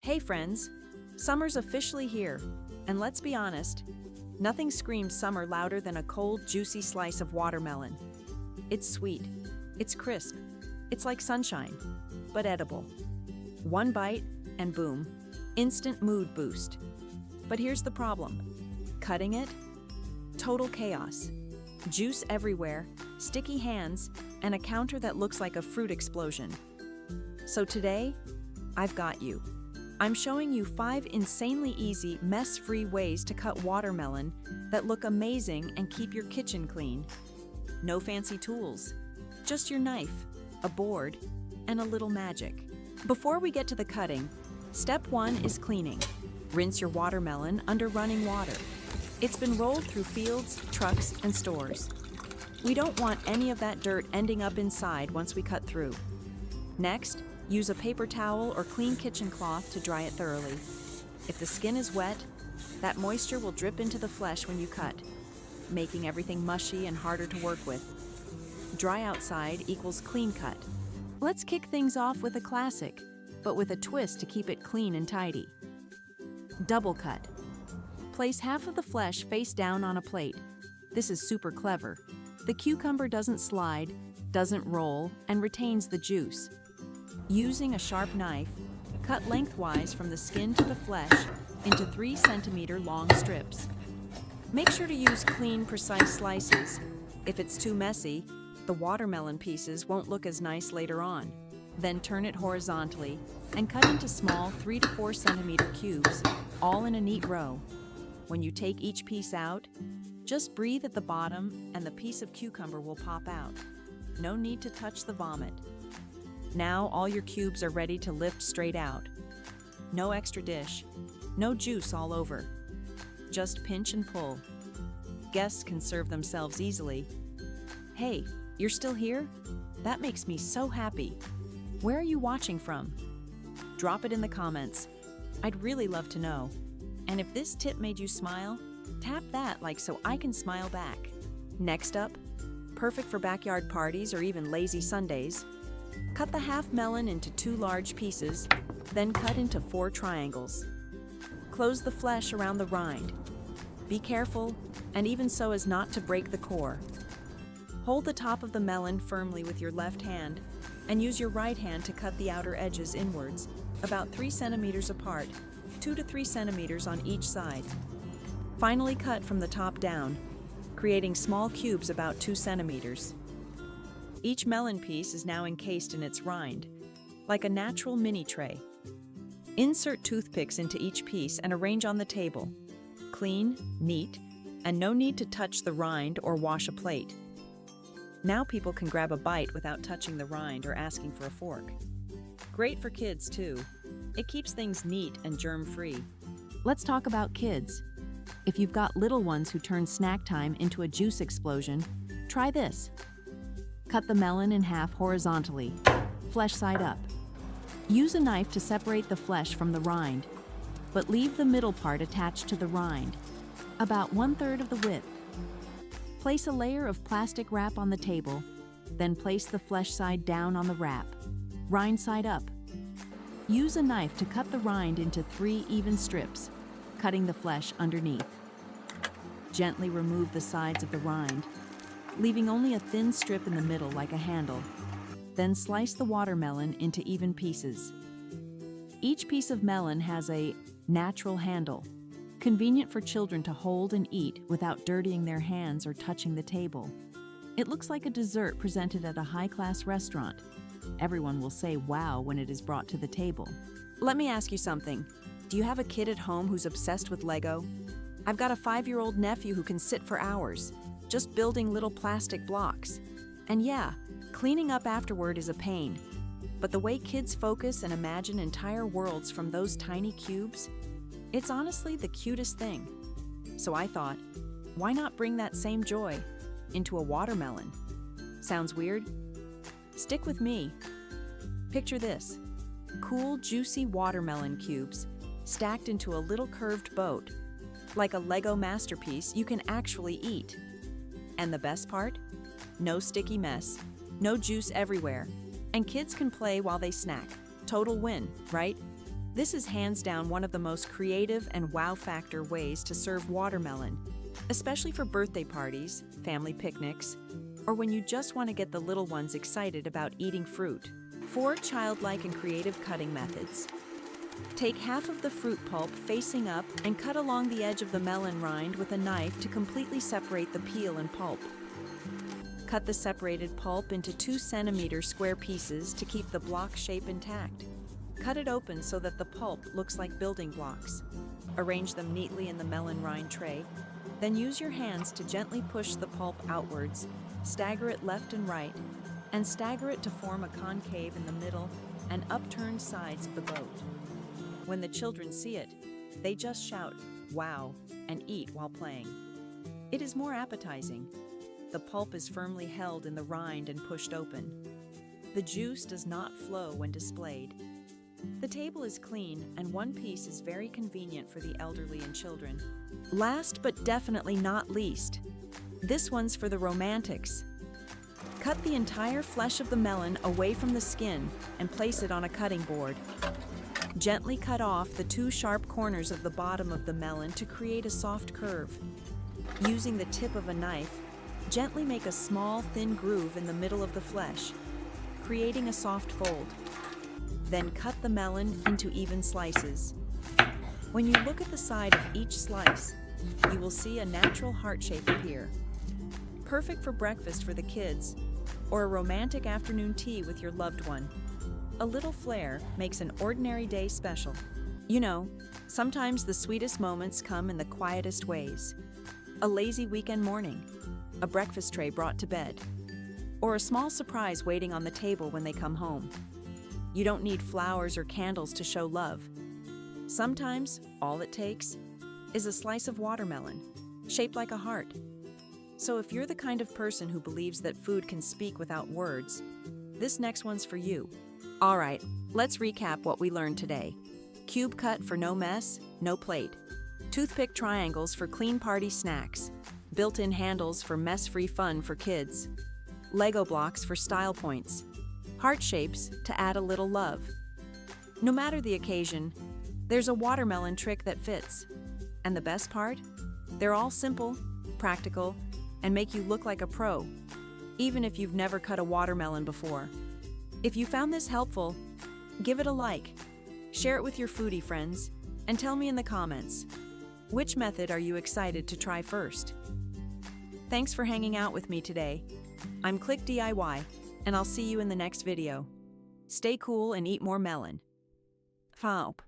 Hey friends, summer's officially here, and let's be honest, nothing screams summer louder than a cold, juicy slice of watermelon. It's sweet, it's crisp, it's like sunshine, but edible. One bite, and boom, instant mood boost. But here's the problem. Cutting it? Total chaos. Juice everywhere, sticky hands, and a counter that looks like a fruit explosion. So today, I've got you. I'm showing you 5 insanely easy, mess-free ways to cut watermelon that look amazing and keep your kitchen clean. No fancy tools, just your knife, a board, and a little magic. Before we get to the cutting, step 1 is cleaning. Rinse your watermelon under running water. It's been rolled through fields, trucks, and stores. We don't want any of that dirt ending up inside once we cut through. Next, use a paper towel or clean kitchen cloth to dry it thoroughly. If the skin is wet, that moisture will drip into the flesh when you cut, making everything mushy and harder to work with. Dry outside equals clean cut. Let's kick things off with a classic, but with a twist to keep it clean and tidy. Double cut. Place half of the flesh face down on a plate. This is super clever. The cucumber doesn't slide, doesn't roll, and retains the juice. Using a sharp knife, cut lengthwise from the skin to the flesh into 3 centimeter long strips. Make sure to use clean, precise slices. If it's too messy, the watermelon pieces won't look as nice later on. Then turn it horizontally and cut into small 3 to 4 centimeter cubes, all in a neat row. When you take each piece out, just breathe at the bottom and the piece of cucumber will pop out. No need to touch the vomit. Now all your cubes are ready to lift straight out. No extra dish, no juice all over. Just pinch and pull. Guests can serve themselves easily. Hey, you're still here? That makes me so happy. Where are you watching from? Drop it in the comments. I'd really love to know. And if this tip made you smile, tap that like so I can smile back. Next up, perfect for backyard parties or even lazy Sundays. Cut the half melon into 2 large pieces, then cut into 4 triangles. Close the flesh around the rind. Be careful, and even so as not to break the core. Hold the top of the melon firmly with your left hand, and use your right hand to cut the outer edges inwards, about 3 centimeters apart, 2 to 3 centimeters on each side. Finally cut from the top down, creating small cubes about 2 centimeters. Each melon piece is now encased in its rind, like a natural mini tray. Insert toothpicks into each piece and arrange on the table. Clean, neat, and no need to touch the rind or wash a plate. Now people can grab a bite without touching the rind or asking for a fork. Great for kids too. It keeps things neat and germ-free. Let's talk about kids. If you've got little ones who turn snack time into a juice explosion, try this. Cut the melon in half horizontally, flesh side up. Use a knife to separate the flesh from the rind, but leave the middle part attached to the rind, about 1/3 of the width. Place a layer of plastic wrap on the table, then place the flesh side down on the wrap, rind side up. Use a knife to cut the rind into 3 even strips, cutting the flesh underneath. Gently remove the sides of the rind, leaving only a thin strip in the middle like a handle. Then slice the watermelon into even pieces. Each piece of melon has a natural handle, convenient for children to hold and eat without dirtying their hands or touching the table. It looks like a dessert presented at a high-class restaurant. Everyone will say wow when it is brought to the table. Let me ask you something. Do you have a kid at home who's obsessed with Lego? I've got a 5-year-old nephew who can sit for hours, just building little plastic blocks. And yeah, cleaning up afterward is a pain. But the way kids focus and imagine entire worlds from those tiny cubes, it's honestly the cutest thing. So I thought, why not bring that same joy into a watermelon? Sounds weird? Stick with me. Picture this. Cool, juicy watermelon cubes stacked into a little curved boat. Like a Lego masterpiece you can actually eat. And the best part? No sticky mess, no juice everywhere, and kids can play while they snack. Total win, right? This is hands down one of the most creative and wow factor ways to serve watermelon, especially for birthday parties, family picnics, or when you just want to get the little ones excited about eating fruit. 4 childlike and creative cutting methods. Take half of the fruit pulp facing up and cut along the edge of the melon rind with a knife to completely separate the peel and pulp. Cut the separated pulp into 2 cm square pieces to keep the block shape intact. Cut it open so that the pulp looks like building blocks. Arrange them neatly in the melon rind tray. Then use your hands to gently push the pulp outwards, stagger it left and right, and stagger it to form a concave in the middle and upturned sides of the boat. When the children see it, they just shout, "Wow," and eat while playing. It is more appetizing. The pulp is firmly held in the rind and pushed open. The juice does not flow when displayed. The table is clean, and one piece is very convenient for the elderly and children. Last but definitely not least, this one's for the romantics. Cut the entire flesh of the melon away from the skin and place it on a cutting board. Gently cut off the 2 sharp corners of the bottom of the melon to create a soft curve. Using the tip of a knife, gently make a small, thin groove in the middle of the flesh, creating a soft fold. Then cut the melon into even slices. When you look at the side of each slice, you will see a natural heart shape appear. Perfect for breakfast for the kids, or a romantic afternoon tea with your loved one. A little flair makes an ordinary day special. You know, sometimes the sweetest moments come in the quietest ways. A lazy weekend morning, a breakfast tray brought to bed, or a small surprise waiting on the table when they come home. You don't need flowers or candles to show love. Sometimes, all it takes is a slice of watermelon, shaped like a heart. So if you're the kind of person who believes that food can speak without words, this next one's for you. All right, let's recap what we learned today. Cube cut for no mess, no plate. Toothpick triangles for clean party snacks. Built-in handles for mess-free fun for kids. Lego blocks for style points. Heart shapes to add a little love. No matter the occasion, there's a watermelon trick that fits. And the best part? They're all simple, practical, and make you look like a pro, even if you've never cut a watermelon before. If you found this helpful, give it a like, share it with your foodie friends, and tell me in the comments, which method are you excited to try first? Thanks for hanging out with me today. I'm Click DIY, and I'll see you in the next video. Stay cool and eat more melon. Faup.